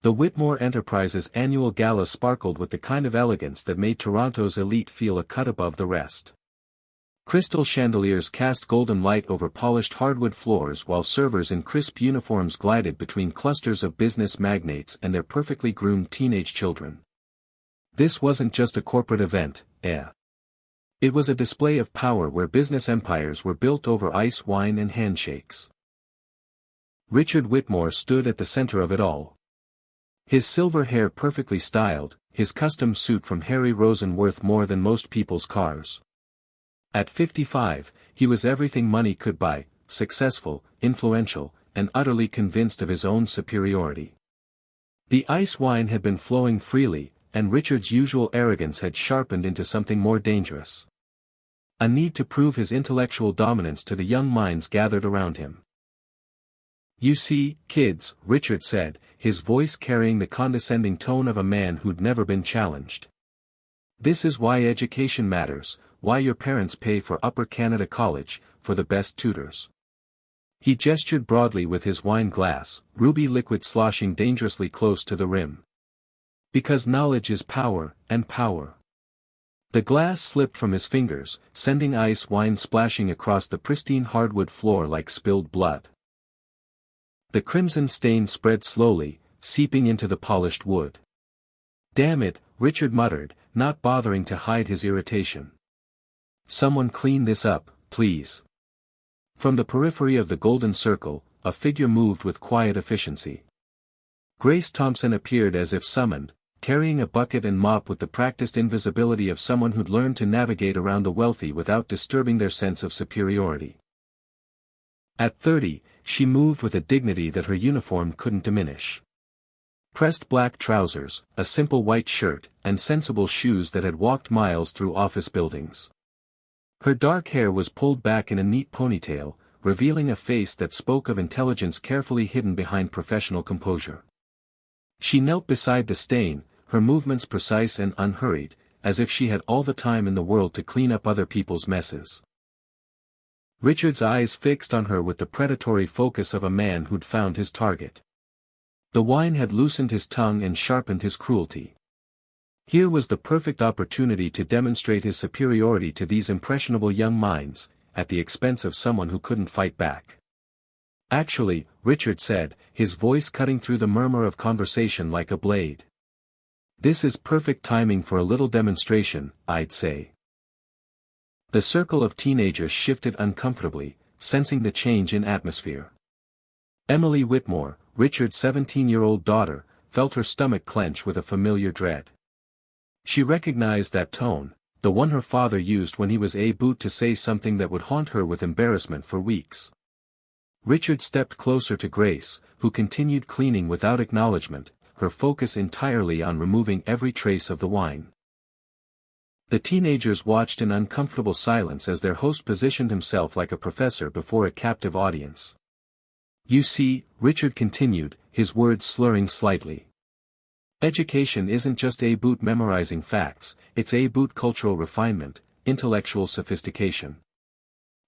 The Whitmore Enterprises annual gala sparkled with the kind of elegance that made Toronto's elite feel a cut above the rest. Crystal chandeliers cast golden light over polished hardwood floors while servers in crisp uniforms glided between clusters of business magnates and their perfectly groomed teenage children. This wasn't just a corporate event, It was a display of power where business empires were built over ice, wine and handshakes. Richard Whitmore stood at the center of it all. His silver hair perfectly styled, his custom suit from Harry Rosen worth more than most people's cars. At 55, he was everything money could buy, successful, influential, and utterly convinced of his own superiority. The ice wine had been flowing freely, and Richard's usual arrogance had sharpened into something more dangerous. A need to prove his intellectual dominance to the young minds gathered around him. "You see, kids," Richard said, his voice carrying the condescending tone of a man who'd never been challenged. "This is why education matters, why your parents pay for Upper Canada College, for the best tutors." He gestured broadly with his wine glass, ruby liquid sloshing dangerously close to the rim. "Because knowledge is power, and power." The glass slipped from his fingers, sending ice wine splashing across the pristine hardwood floor like spilled blood. The crimson stain spread slowly, seeping into the polished wood. "Damn it," Richard muttered, not bothering to hide his irritation. "Someone clean this up, please." From the periphery of the golden circle, a figure moved with quiet efficiency. Grace Thompson appeared as if summoned, carrying a bucket and mop with the practiced invisibility of someone who'd learned to navigate around the wealthy without disturbing their sense of superiority. At 30, she moved with a dignity that her uniform couldn't diminish. Pressed black trousers, a simple white shirt, and sensible shoes that had walked miles through office buildings. Her dark hair was pulled back in a neat ponytail, revealing a face that spoke of intelligence carefully hidden behind professional composure. She knelt beside the stain, her movements precise and unhurried, as if she had all the time in the world to clean up other people's messes. Richard's eyes fixed on her with the predatory focus of a man who'd found his target. The wine had loosened his tongue and sharpened his cruelty. Here was the perfect opportunity to demonstrate his superiority to these impressionable young minds, at the expense of someone who couldn't fight back. "Actually," Richard said, his voice cutting through the murmur of conversation like a blade. "This is perfect timing for a little demonstration, I'd say." The circle of teenagers shifted uncomfortably, sensing the change in atmosphere. Emily Whitmore, Richard's 17-year-old daughter, felt her stomach clench with a familiar dread. She recognized that tone, the one her father used when he was about to say something that would haunt her with embarrassment for weeks. Richard stepped closer to Grace, who continued cleaning without acknowledgement, her focus entirely on removing every trace of the wine. The teenagers watched in uncomfortable silence as their host positioned himself like a professor before a captive audience. "You see," Richard continued, his words slurring slightly. "Education isn't just about memorizing facts, it's about cultural refinement, intellectual sophistication.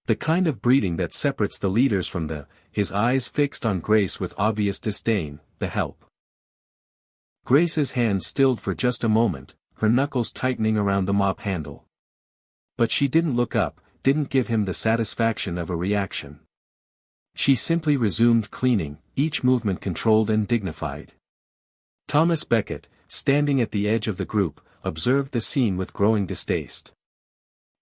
The kind of breeding that separates the leaders from his eyes fixed on Grace with obvious disdain, the help." Grace's hand stilled for just a moment, her knuckles tightening around the mop handle. But she didn't look up, didn't give him the satisfaction of a reaction. She simply resumed cleaning, each movement controlled and dignified. Thomas Beckett, standing at the edge of the group, observed the scene with growing distaste.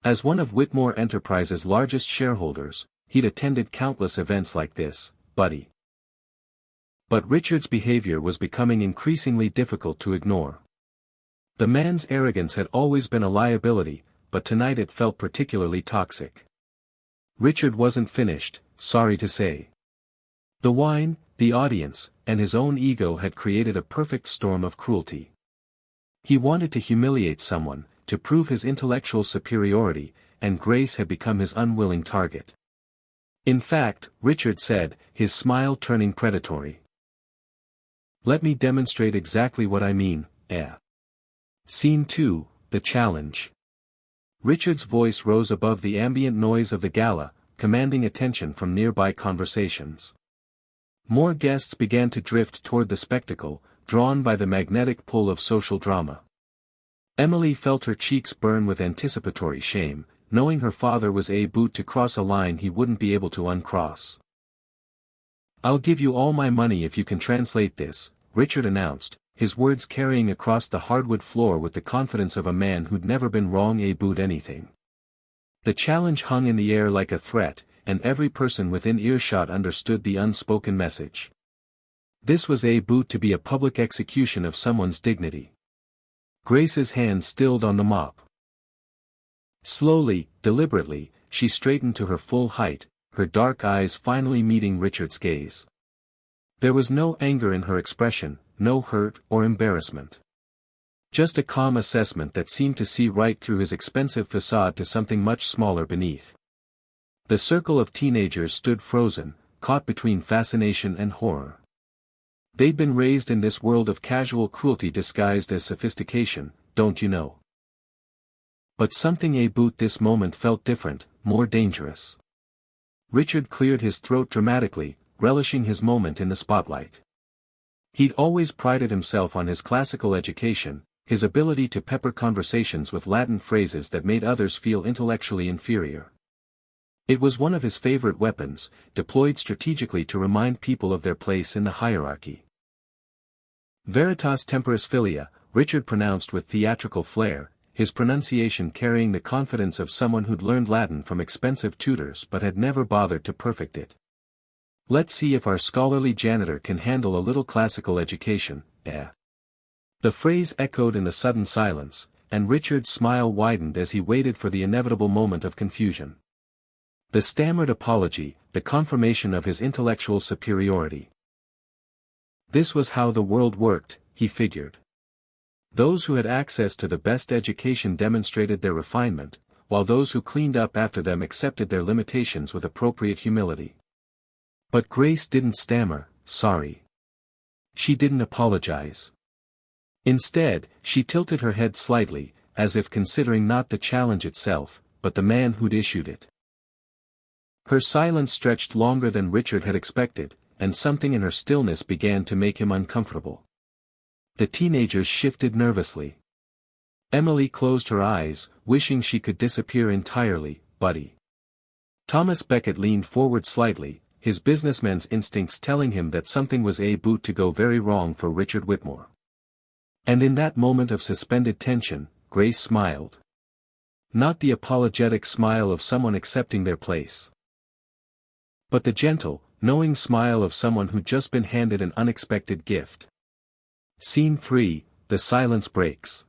As one of Whitmore Enterprises' largest shareholders, he'd attended countless events like this, but Richard's behavior was becoming increasingly difficult to ignore. The man's arrogance had always been a liability, but tonight it felt particularly toxic. Richard wasn't finished, sorry to say. The wine, the audience, and his own ego had created a perfect storm of cruelty. He wanted to humiliate someone, to prove his intellectual superiority, and Grace had become his unwilling target. "In fact," Richard said, his smile turning predatory. "Let me demonstrate exactly what I mean, Scene 2, The Challenge." Richard's voice rose above the ambient noise of the gala, commanding attention from nearby conversations. More guests began to drift toward the spectacle, drawn by the magnetic pull of social drama. Emily felt her cheeks burn with anticipatory shame, knowing her father was about to cross a line he wouldn't be able to uncross. "I'll give you all my money if you can translate this," Richard announced, his words carrying across the hardwood floor with the confidence of a man who'd never been wrong about anything. The challenge hung in the air like a threat, and every person within earshot understood the unspoken message. This was about to be a public execution of someone's dignity. Grace's hand stilled on the mop. Slowly, deliberately, she straightened to her full height, her dark eyes finally meeting Richard's gaze. There was no anger in her expression, no hurt or embarrassment. Just a calm assessment that seemed to see right through his expensive facade to something much smaller beneath. The circle of teenagers stood frozen, caught between fascination and horror. They'd been raised in this world of casual cruelty disguised as sophistication, don't you know? But something about this moment felt different, more dangerous. Richard cleared his throat dramatically, relishing his moment in the spotlight. He'd always prided himself on his classical education, his ability to pepper conversations with Latin phrases that made others feel intellectually inferior. It was one of his favorite weapons, deployed strategically to remind people of their place in the hierarchy. Veritas temporis filia, Richard pronounced with theatrical flair, his pronunciation carrying the confidence of someone who'd learned Latin from expensive tutors but had never bothered to perfect it. Let's see if our scholarly janitor can handle a little classical education, eh? The phrase echoed in the sudden silence, and Richard's smile widened as he waited for the inevitable moment of confusion. The stammered apology, the confirmation of his intellectual superiority. This was how the world worked, he figured. Those who had access to the best education demonstrated their refinement, while those who cleaned up after them accepted their limitations with appropriate humility. But Grace didn't stammer, sorry. She didn't apologize. Instead, she tilted her head slightly, as if considering not the challenge itself, but the man who'd issued it. Her silence stretched longer than Richard had expected, and something in her stillness began to make him uncomfortable. The teenagers shifted nervously. Emily closed her eyes, wishing she could disappear entirely, buddy. Thomas Becket leaned forward slightly, his businessman's instincts telling him that something was about to go very wrong for Richard Whitmore. And in that moment of suspended tension, Grace smiled. Not the apologetic smile of someone accepting their place, but the gentle, knowing smile of someone who'd just been handed an unexpected gift. Scene 3, the silence breaks.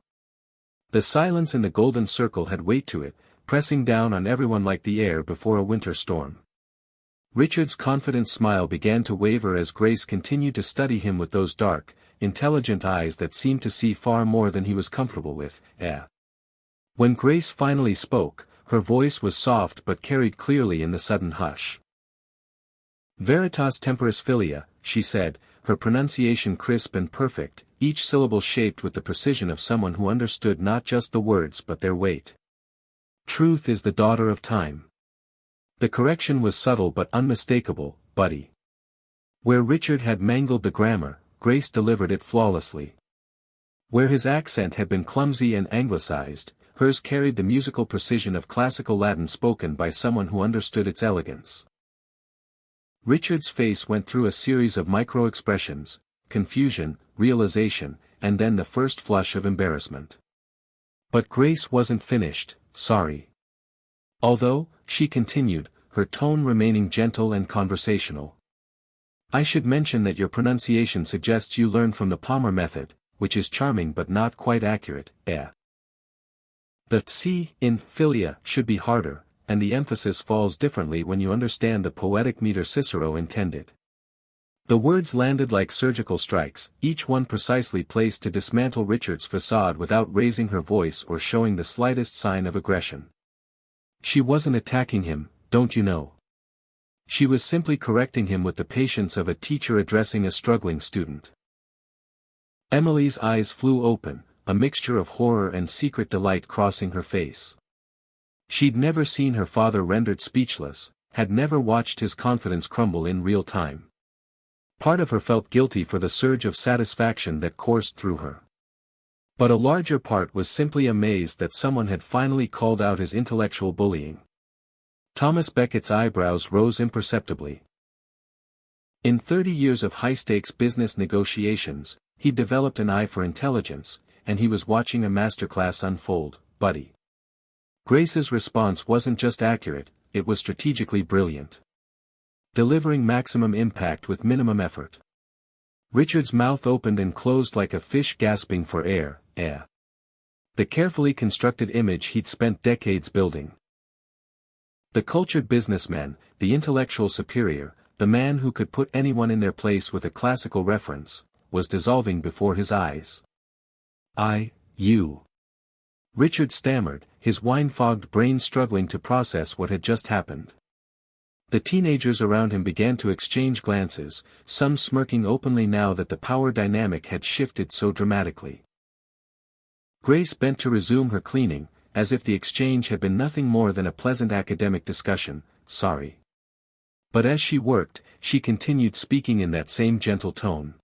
The silence in the golden circle had weight to it, pressing down on everyone like the air before a winter storm. Richard's confident smile began to waver as Grace continued to study him with those dark, intelligent eyes that seemed to see far more than he was comfortable with. When Grace finally spoke, her voice was soft but carried clearly in the sudden hush. Veritas temporis filia, she said, her pronunciation crisp and perfect, each syllable shaped with the precision of someone who understood not just the words but their weight. Truth is the daughter of time. The correction was subtle but unmistakable, buddy. Where Richard had mangled the grammar, Grace delivered it flawlessly. Where his accent had been clumsy and anglicized, hers carried the musical precision of classical Latin spoken by someone who understood its elegance. Richard's face went through a series of micro-expressions, confusion, realization, and then the first flush of embarrassment. But Grace wasn't finished, sorry. Although, she continued, her tone remaining gentle and conversational. I should mention that your pronunciation suggests you learned from the Palmer method, which is charming but not quite accurate, The C in filia should be harder, and the emphasis falls differently when you understand the poetic meter Cicero intended. The words landed like surgical strikes, each one precisely placed to dismantle Richard's facade without raising her voice or showing the slightest sign of aggression. She wasn't attacking him, don't you know? She was simply correcting him with the patience of a teacher addressing a struggling student. Emily's eyes flew open, a mixture of horror and secret delight crossing her face. She'd never seen her father rendered speechless, had never watched his confidence crumble in real time. Part of her felt guilty for the surge of satisfaction that coursed through her. But a larger part was simply amazed that someone had finally called out his intellectual bullying. Thomas Beckett's eyebrows rose imperceptibly. In 30 years of high-stakes business negotiations, he'd developed an eye for intelligence, and he was watching a masterclass unfold, buddy. Grace's response wasn't just accurate, it was strategically brilliant. Delivering maximum impact with minimum effort. Richard's mouth opened and closed like a fish gasping for air. The carefully constructed image he'd spent decades building. The cultured businessman, the intellectual superior, the man who could put anyone in their place with a classical reference, was dissolving before his eyes. You. Richard stammered, his wine-fogged brain struggling to process what had just happened. The teenagers around him began to exchange glances, some smirking openly now that the power dynamic had shifted so dramatically. Grace bent to resume her cleaning, as if the exchange had been nothing more than a pleasant academic discussion. Sorry. But as she worked, she continued speaking in that same gentle tone.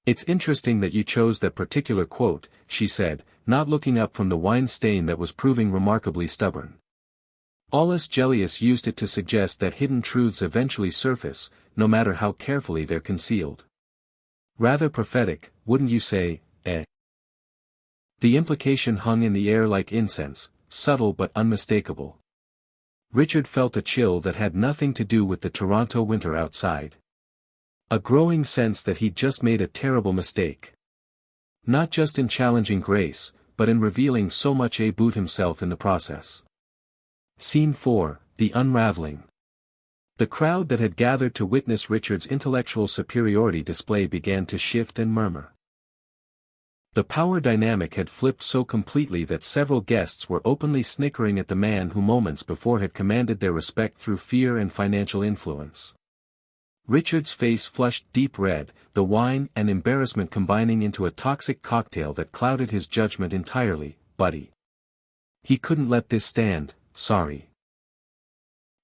It's interesting that you chose that particular quote, she said, not looking up from the wine stain that was proving remarkably stubborn. Aulus Gellius used it to suggest that hidden truths eventually surface, no matter how carefully they're concealed. Rather prophetic, wouldn't you say, eh? The implication hung in the air like incense, subtle but unmistakable. Richard felt a chill that had nothing to do with the Toronto winter outside. A growing sense that he'd just made a terrible mistake. Not just in challenging Grace, but in revealing so much about himself in the process. Scene 4, The Unraveling. The crowd that had gathered to witness Richard's intellectual superiority display began to shift and murmur. The power dynamic had flipped so completely that several guests were openly snickering at the man who moments before had commanded their respect through fear and financial influence. Richard's face flushed deep red, the wine and embarrassment combining into a toxic cocktail that clouded his judgment entirely. Buddy. He couldn't let this stand, sorry.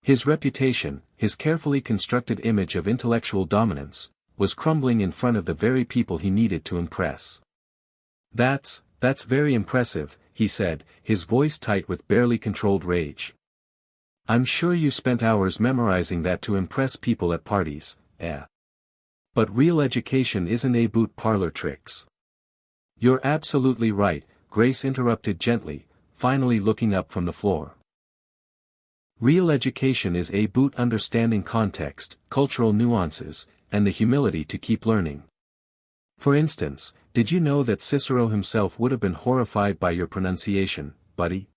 His reputation, his carefully constructed image of intellectual dominance, was crumbling in front of the very people he needed to impress. That's very impressive, he said, his voice tight with barely controlled rage. I'm sure you spent hours memorizing that to impress people at parties, eh? But real education isn't about parlor tricks. You're absolutely right, Grace interrupted gently, finally looking up from the floor. Real education is about understanding context, cultural nuances, and the humility to keep learning. For instance, did you know that Cicero himself would have been horrified by your pronunciation, buddy?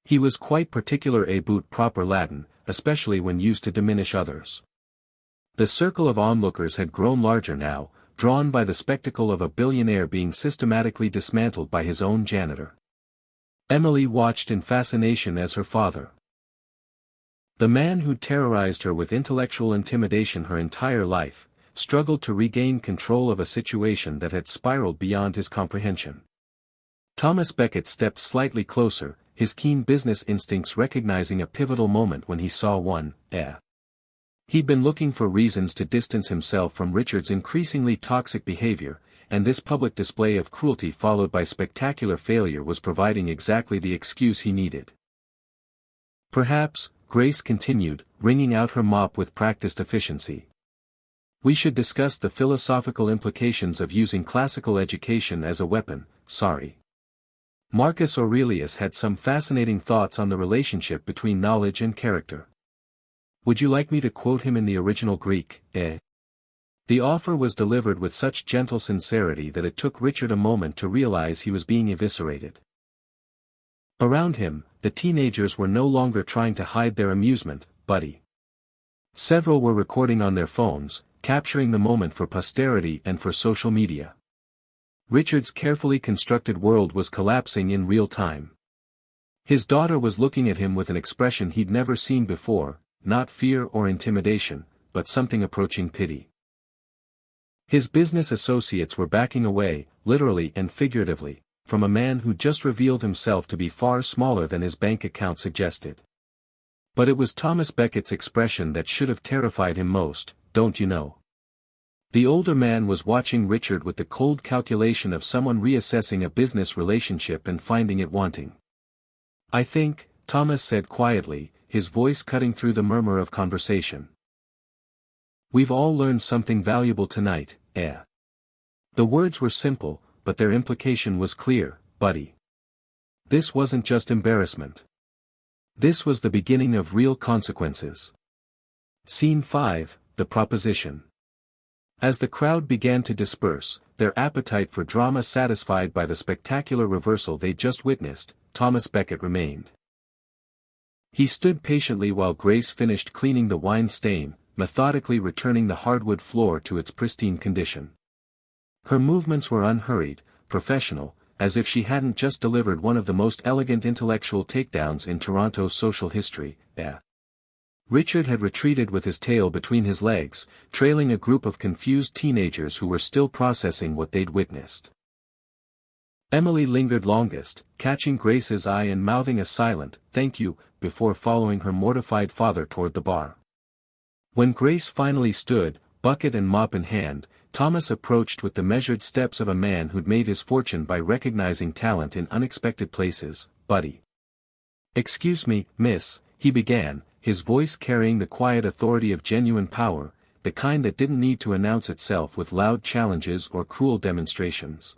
He was quite particular about proper Latin, especially when used to diminish others. The circle of onlookers had grown larger now, drawn by the spectacle of a billionaire being systematically dismantled by his own janitor. Emily watched in fascination as her father, the man who'd terrorized her with intellectual intimidation her entire life, struggled to regain control of a situation that had spiraled beyond his comprehension. Thomas Becket stepped slightly closer, his keen business instincts recognizing a pivotal moment when he saw one. He'd been looking for reasons to distance himself from Richard's increasingly toxic behavior, and this public display of cruelty followed by spectacular failure was providing exactly the excuse he needed. Perhaps, Grace continued, wringing out her mop with practiced efficiency. We should discuss the philosophical implications of using classical education as a weapon, sorry. Marcus Aurelius had some fascinating thoughts on the relationship between knowledge and character. Would you like me to quote him in the original Greek, The offer was delivered with such gentle sincerity that it took Richard a moment to realize he was being eviscerated. Around him, the teenagers were no longer trying to hide their amusement, buddy. Several were recording on their phones, capturing the moment for posterity and for social media. Richard's carefully constructed world was collapsing in real time. His daughter was looking at him with an expression he'd never seen before, not fear or intimidation, but something approaching pity. His business associates were backing away, literally and figuratively, from a man who just revealed himself to be far smaller than his bank account suggested. But it was Thomas Becket's expression that should have terrified him most, don't you know? The older man was watching Richard with the cold calculation of someone reassessing a business relationship and finding it wanting. "I think," Thomas said quietly, his voice cutting through the murmur of conversation. "We've all learned something valuable tonight, eh?" The words were simple, but their implication was clear, buddy. This wasn't just embarrassment. This was the beginning of real consequences. Scene 5, The Proposition. As the crowd began to disperse, their appetite for drama satisfied by the spectacular reversal they'd just witnessed, Thomas Becket remained. He stood patiently while Grace finished cleaning the wine stain, methodically returning the hardwood floor to its pristine condition. Her movements were unhurried, professional, as if she hadn't just delivered one of the most elegant intellectual takedowns in Toronto's social history. Richard had retreated with his tail between his legs, trailing a group of confused teenagers who were still processing what they'd witnessed. Emily lingered longest, catching Grace's eye and mouthing a silent, "Thank you," before following her mortified father toward the bar. When Grace finally stood, bucket and mop in hand, Thomas approached with the measured steps of a man who'd made his fortune by recognizing talent in unexpected places. "Buddy." "Excuse me, miss," he began, his voice carrying the quiet authority of genuine power, the kind that didn't need to announce itself with loud challenges or cruel demonstrations.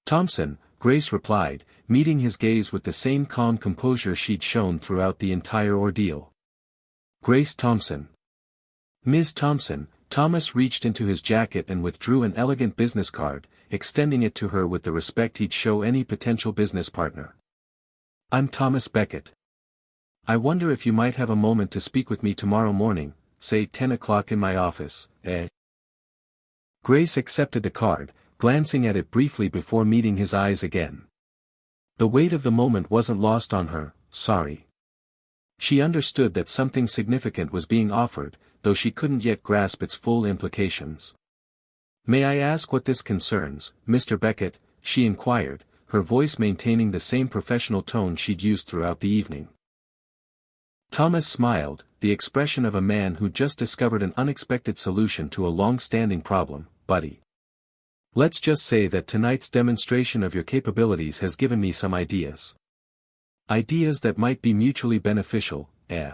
"Thompson," Grace replied, meeting his gaze with the same calm composure she'd shown throughout the entire ordeal. "Grace Thompson." "Ms. Thompson." Thomas reached into his jacket and withdrew an elegant business card, extending it to her with the respect he'd show any potential business partner. "I'm Thomas Becket. I wonder if you might have a moment to speak with me tomorrow morning, say 10 o'clock in my office, eh?" Grace accepted the card, glancing at it briefly before meeting his eyes again. The weight of the moment wasn't lost on her. Sorry. She understood that something significant was being offered, though she couldn't yet grasp its full implications. "May I ask what this concerns, Mr. Becket?" she inquired, her voice maintaining the same professional tone she'd used throughout the evening. Thomas smiled, the expression of a man who just discovered an unexpected solution to a long-standing problem. "Buddy. Let's just say that tonight's demonstration of your capabilities has given me some ideas. Ideas that might be mutually beneficial, eh?"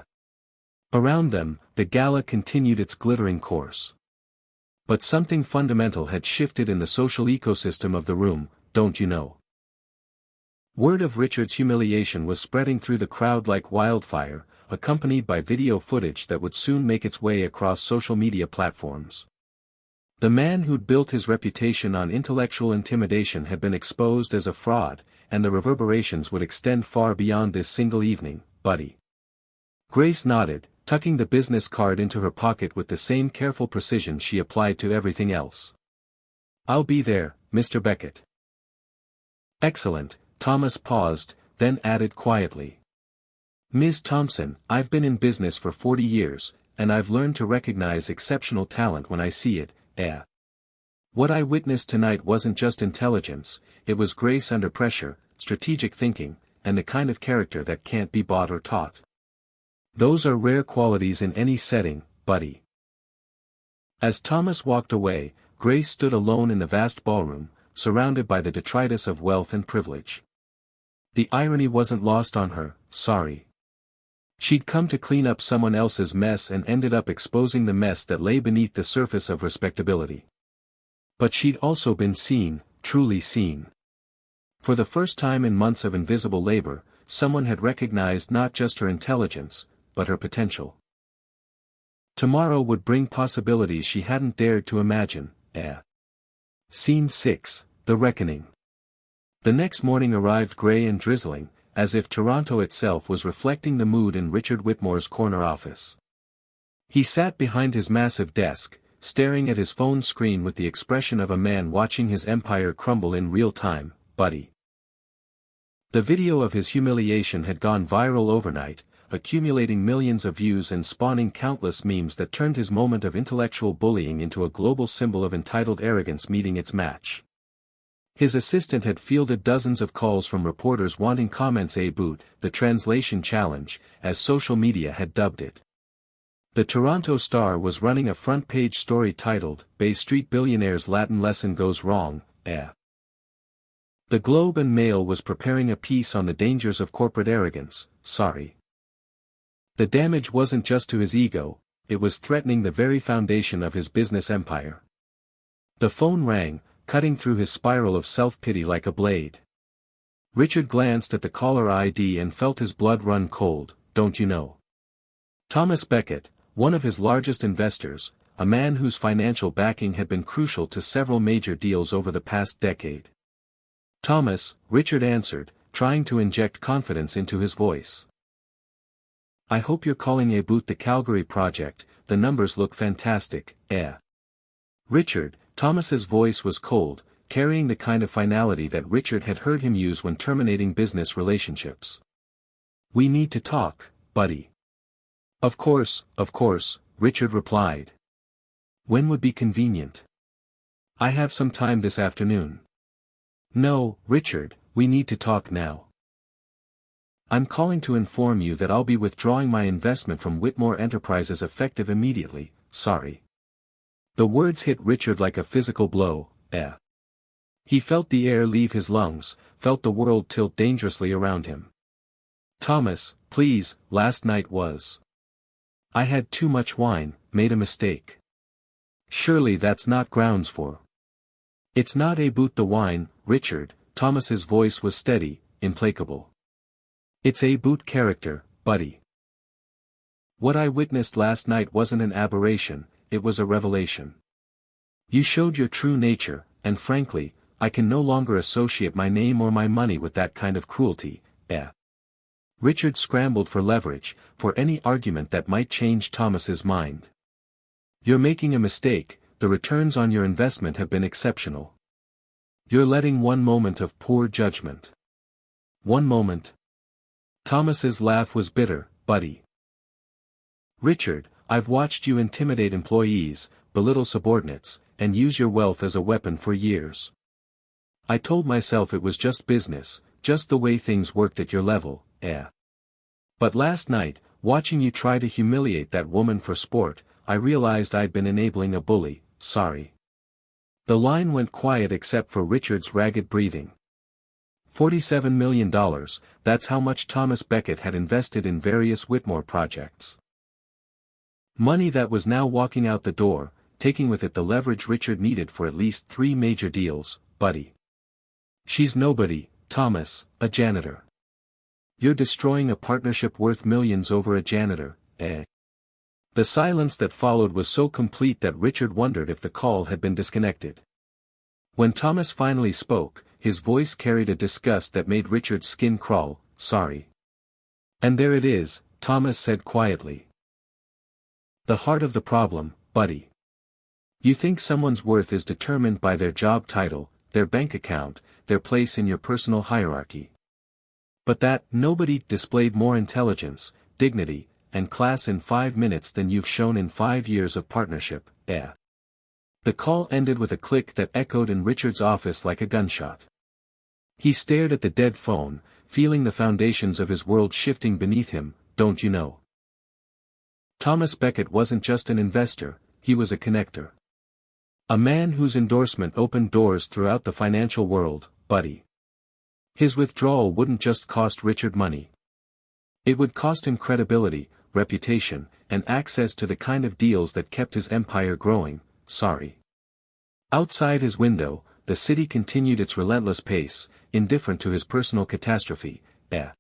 Around them, the gala continued its glittering course. But something fundamental had shifted in the social ecosystem of the room, don't you know? Word of Richard's humiliation was spreading through the crowd like wildfire, accompanied by video footage that would soon make its way across social media platforms. The man who'd built his reputation on intellectual intimidation had been exposed as a fraud, and the reverberations would extend far beyond this single evening. "Buddy." Grace nodded, tucking the business card into her pocket with the same careful precision she applied to everything else. "I'll be there, Mr. Becket." "Excellent." Thomas paused, then added quietly. "Ms. Thompson, I've been in business for 40 years, and I've learned to recognize exceptional talent when I see it, eh? What I witnessed tonight wasn't just intelligence, it was grace under pressure, strategic thinking, and the kind of character that can't be bought or taught. Those are rare qualities in any setting, buddy." As Thomas walked away, Grace stood alone in the vast ballroom, surrounded by the detritus of wealth and privilege. The irony wasn't lost on her. Sorry. She'd come to clean up someone else's mess and ended up exposing the mess that lay beneath the surface of respectability. But she'd also been seen, truly seen. For the first time in months of invisible labor, someone had recognized not just her intelligence, but her potential. Tomorrow would bring possibilities she hadn't dared to imagine, eh? Scene 6, The Reckoning. The next morning arrived gray and drizzling, as if Toronto itself was reflecting the mood in Richard Whitmore's corner office. He sat behind his massive desk, staring at his phone screen with the expression of a man watching his empire crumble in real time. "Buddy." The video of his humiliation had gone viral overnight, accumulating millions of views and spawning countless memes that turned his moment of intellectual bullying into a global symbol of entitled arrogance meeting its match. His assistant had fielded dozens of calls from reporters wanting comments about the translation challenge, as social media had dubbed it. The Toronto Star was running a front-page story titled, "Bay Street Billionaire's Latin Lesson Goes Wrong, eh?" The Globe and Mail was preparing a piece on the dangers of corporate arrogance, sorry. The damage wasn't just to his ego, it was threatening the very foundation of his business empire. The phone rang, cutting through his spiral of self-pity like a blade. Richard glanced at the caller ID and felt his blood run cold, don't you know? Thomas Becket, one of his largest investors, a man whose financial backing had been crucial to several major deals over the past decade. Thomas, Richard answered, trying to inject confidence into his voice. I hope you're calling about the Calgary project, the numbers look fantastic, eh? Richard, Thomas's voice was cold, carrying the kind of finality that Richard had heard him use when terminating business relationships. We need to talk, buddy. Of course, Richard replied. When would be convenient? I have some time this afternoon. No, Richard, we need to talk now. I'm calling to inform you that I'll be withdrawing my investment from Whitmore Enterprises effective immediately, sorry. The words hit Richard like a physical blow, eh? He felt the air leave his lungs, felt the world tilt dangerously around him. Thomas, please, last night was. I had too much wine, made a mistake. Surely that's not grounds for. It's not about the wine, Richard, Thomas's voice was steady, implacable. It's about character, buddy. What I witnessed last night wasn't an aberration, it was a revelation. You showed your true nature, and frankly, I can no longer associate my name or my money with that kind of cruelty, eh? Richard scrambled for leverage, for any argument that might change Thomas's mind. You're making a mistake, the returns on your investment have been exceptional. You're letting one moment of poor judgment. One moment. Thomas's laugh was bitter, buddy. Richard, I've watched you intimidate employees, belittle subordinates, and use your wealth as a weapon for years. I told myself it was just business, just the way things worked at your level, eh? But last night, watching you try to humiliate that woman for sport, I realized I'd been enabling a bully, sorry. The line went quiet except for Richard's ragged breathing. $47 million, that's how much Thomas Becket had invested in various Whitmore projects. Money that was now walking out the door, taking with it the leverage Richard needed for at least 3 major deals, buddy. She's nobody, Thomas, a janitor. You're destroying a partnership worth millions over a janitor, eh? The silence that followed was so complete that Richard wondered if the call had been disconnected. When Thomas finally spoke, his voice carried a disgust that made Richard's skin crawl, sorry. And there it is, Thomas said quietly. The heart of the problem, buddy. You think someone's worth is determined by their job title, their bank account, their place in your personal hierarchy. But that nobody displayed more intelligence, dignity, and class in 5 minutes than you've shown in 5 years of partnership, eh? The call ended with a click that echoed in Richard's office like a gunshot. He stared at the dead phone, feeling the foundations of his world shifting beneath him, don't you know? Thomas Becket wasn't just an investor, he was a connector. A man whose endorsement opened doors throughout the financial world, buddy. His withdrawal wouldn't just cost Richard money. It would cost him credibility, reputation, and access to the kind of deals that kept his empire growing, sorry. Outside his window, the city continued its relentless pace, indifferent to his personal catastrophe, eh?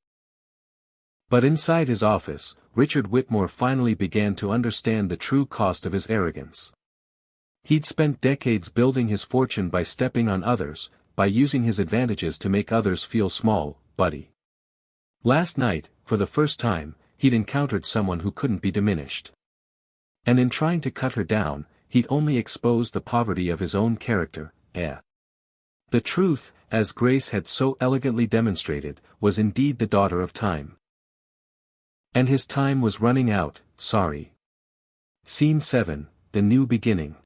But inside his office, Richard Whitmore finally began to understand the true cost of his arrogance. He'd spent decades building his fortune by stepping on others, by using his advantages to make others feel small, buddy. Last night, for the first time, he'd encountered someone who couldn't be diminished. And in trying to cut her down, he'd only exposed the poverty of his own character, eh? The truth, as Grace had so elegantly demonstrated, was indeed the daughter of time. And his time was running out, sorry. Scene 7, The New Beginning.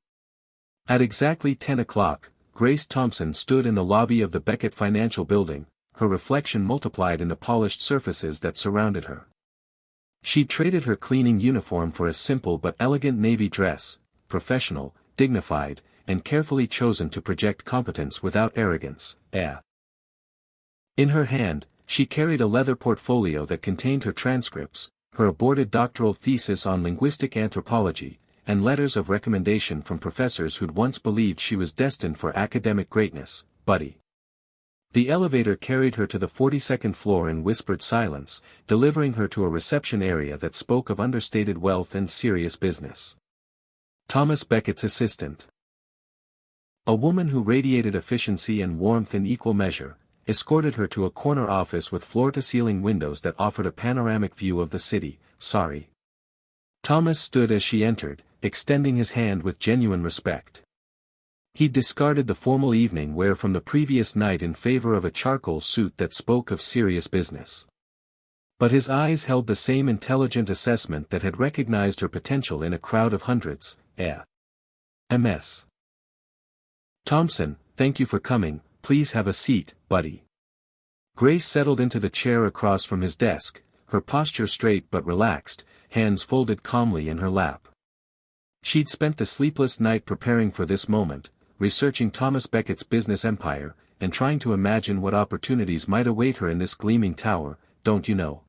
At exactly 10 o'clock, Grace Thompson stood in the lobby of the Becket Financial Building, her reflection multiplied in the polished surfaces that surrounded her. She traded her cleaning uniform for a simple but elegant navy dress, professional, dignified, and carefully chosen to project competence without arrogance. In her hand, she carried a leather portfolio that contained her transcripts, her aborted doctoral thesis on linguistic anthropology, and letters of recommendation from professors who'd once believed she was destined for academic greatness. Buddy. The elevator carried her to the 42nd floor in whispered silence, delivering her to a reception area that spoke of understated wealth and serious business. Thomas Beckett's assistant. A woman who radiated efficiency and warmth in equal measure, escorted her to a corner office with floor-to-ceiling windows that offered a panoramic view of the city. Sorry. Thomas stood as she entered, extending his hand with genuine respect. He'd discarded the formal evening wear from the previous night in favor of a charcoal suit that spoke of serious business. But his eyes held the same intelligent assessment that had recognized her potential in a crowd of hundreds. Ms. Thompson, thank you for coming, please have a seat, buddy. Grace settled into the chair across from his desk, her posture straight but relaxed, hands folded calmly in her lap. She'd spent the sleepless night preparing for this moment, researching Thomas Beckett's business empire, and trying to imagine what opportunities might await her in this gleaming tower, don't you know?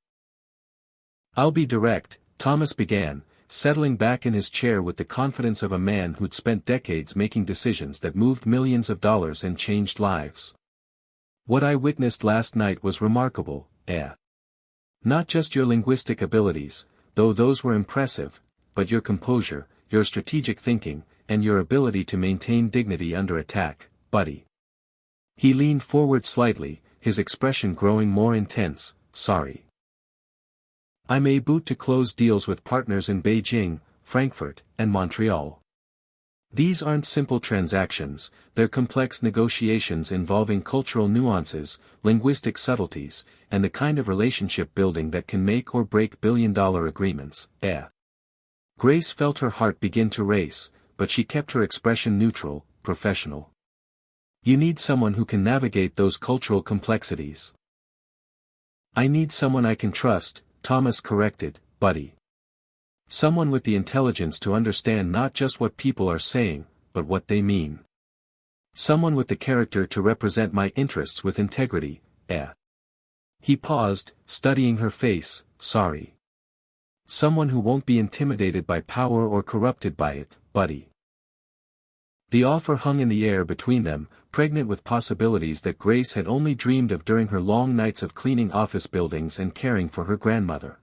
I'll be direct, Thomas began, settling back in his chair with the confidence of a man who'd spent decades making decisions that moved millions of dollars and changed lives. What I witnessed last night was remarkable, Not just your linguistic abilities, though those were impressive, but your composure, your strategic thinking, and your ability to maintain dignity under attack, buddy. He leaned forward slightly, his expression growing more intense. Sorry. I'm able to close deals with partners in Beijing, Frankfurt, and Montreal. These aren't simple transactions, they're complex negotiations involving cultural nuances, linguistic subtleties, and the kind of relationship building that can make or break billion-dollar agreements. Grace felt her heart begin to race, but she kept her expression neutral, professional. You need someone who can navigate those cultural complexities. I need someone I can trust, Thomas corrected, buddy. Someone with the intelligence to understand not just what people are saying, but what they mean. Someone with the character to represent my interests with integrity. He paused, studying her face. Sorry. Someone who won't be intimidated by power or corrupted by it, buddy. The offer hung in the air between them, pregnant with possibilities that Grace had only dreamed of during her long nights of cleaning office buildings and caring for her grandmother.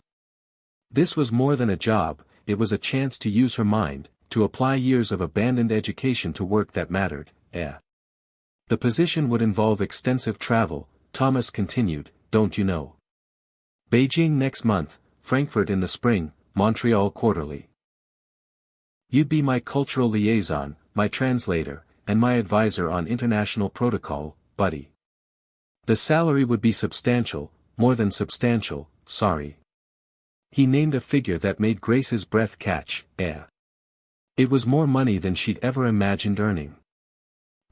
This was more than a job, it was a chance to use her mind, to apply years of abandoned education to work that mattered. The position would involve extensive travel, Thomas continued, don't you know? Beijing next month, Frankfurt in the spring, Montreal quarterly. You'd be my cultural liaison, my translator, and my advisor on international protocol, buddy. The salary would be substantial, more than substantial. Sorry. He named a figure that made Grace's breath catch. It was more money than she'd ever imagined earning.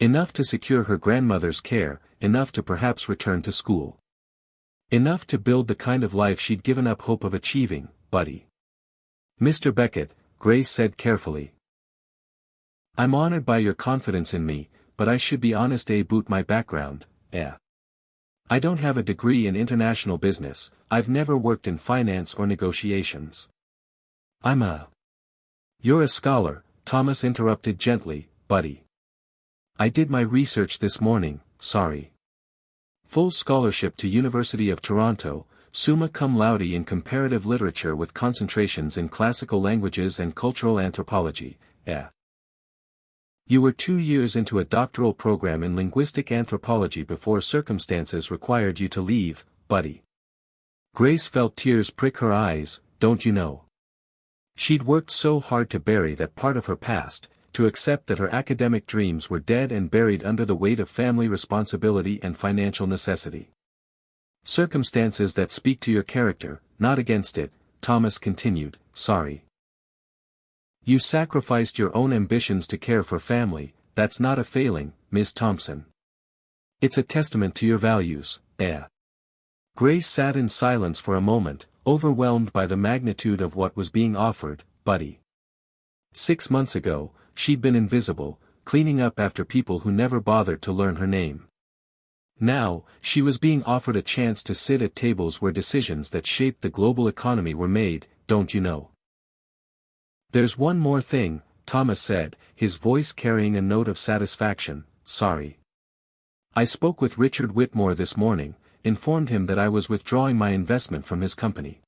Enough to secure her grandmother's care, enough to perhaps return to school. Enough to build the kind of life she'd given up hope of achieving, buddy. Mr. Beckett, Grace said carefully. I'm honored by your confidence in me, but I should be honest about my background. I don't have a degree in international business, I've never worked in finance or negotiations. You're a scholar, Thomas interrupted gently, buddy. I did my research this morning, sorry. Full scholarship to University of Toronto, summa cum laude in comparative literature with concentrations in classical languages and cultural anthropology. You were 2 years into a doctoral program in linguistic anthropology before circumstances required you to leave, buddy. Grace felt tears prick her eyes, don't you know? She'd worked so hard to bury that part of her past, to accept that her academic dreams were dead and buried under the weight of family responsibility and financial necessity. Circumstances that speak to your character, not against it, Thomas continued, sorry. You sacrificed your own ambitions to care for family, that's not a failing, Ms. Thompson. It's a testament to your values. Grace sat in silence for a moment, overwhelmed by the magnitude of what was being offered, buddy. 6 months ago, she'd been invisible, cleaning up after people who never bothered to learn her name. Now, she was being offered a chance to sit at tables where decisions that shaped the global economy were made, don't you know? There's one more thing, Thomas said, his voice carrying a note of satisfaction. Sorry. I spoke with Richard Whitmore this morning, informed him that I was withdrawing my investment from his company.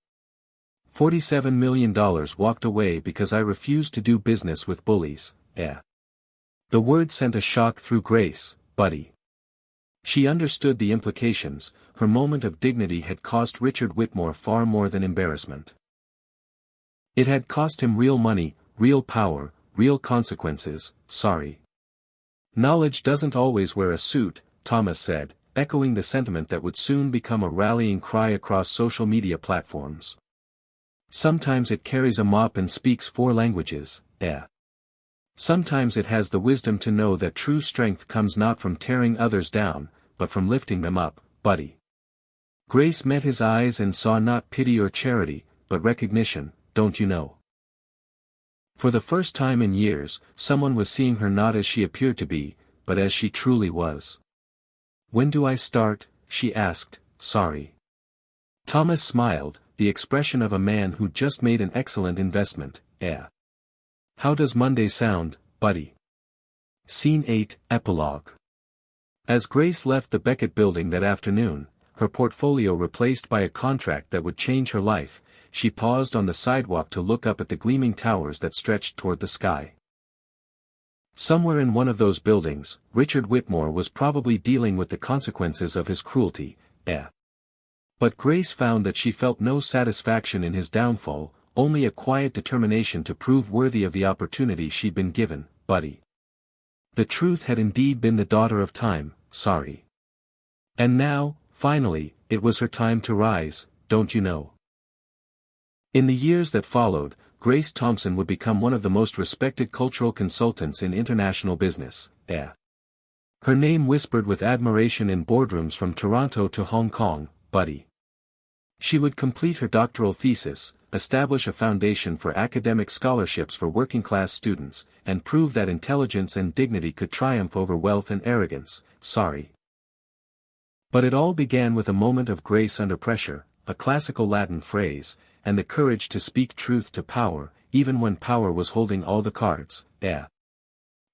$47 million walked away because I refused to do business with bullies, eh? The word sent a shock through Grace, buddy. She understood the implications. Her moment of dignity had cost Richard Whitmore far more than embarrassment. It had cost him real money, real power, real consequences. Sorry. Knowledge doesn't always wear a suit, Thomas said, echoing the sentiment that would soon become a rallying cry across social media platforms. Sometimes it carries a mop and speaks 4 languages, eh? Sometimes it has the wisdom to know that true strength comes not from tearing others down, but from lifting them up, buddy. Grace met his eyes and saw not pity or charity, but recognition, don't you know? For the first time in years, someone was seeing her not as she appeared to be, but as she truly was. When do I start? She asked. Sorry. Thomas smiled, the expression of a man who just made an excellent investment, eh? How does Monday sound, buddy? Scene 8, Epilogue. As Grace left the Beckett building that afternoon, her portfolio replaced by a contract that would change her life, she paused on the sidewalk to look up at the gleaming towers that stretched toward the sky. Somewhere in one of those buildings, Richard Whitmore was probably dealing with the consequences of his cruelty, eh? But Grace found that she felt no satisfaction in his downfall, only a quiet determination to prove worthy of the opportunity she'd been given, buddy. The truth had indeed been the daughter of time, sorry. And now, finally, it was her time to rise, don't you know? In the years that followed, Grace Thompson would become one of the most respected cultural consultants in international business, eh? Her name whispered with admiration in boardrooms from Toronto to Hong Kong, buddy. She would complete her doctoral thesis, establish a foundation for academic scholarships for working-class students, and prove that intelligence and dignity could triumph over wealth and arrogance, sorry. But it all began with a moment of grace under pressure, a classical Latin phrase, and the courage to speak truth to power, even when power was holding all the cards, eh?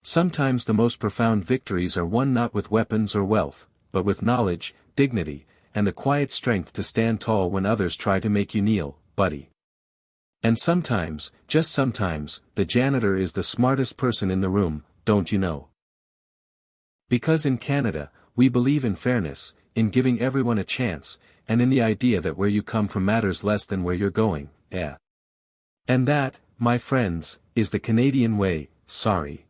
Sometimes the most profound victories are won not with weapons or wealth, but with knowledge, dignity, and the quiet strength to stand tall when others try to make you kneel, buddy. And sometimes, just sometimes, the janitor is the smartest person in the room, don't you know? Because in Canada, we believe in fairness, in giving everyone a chance, and in the idea that where you come from matters less than where you're going, eh? And that, my friends, is the Canadian way, sorry.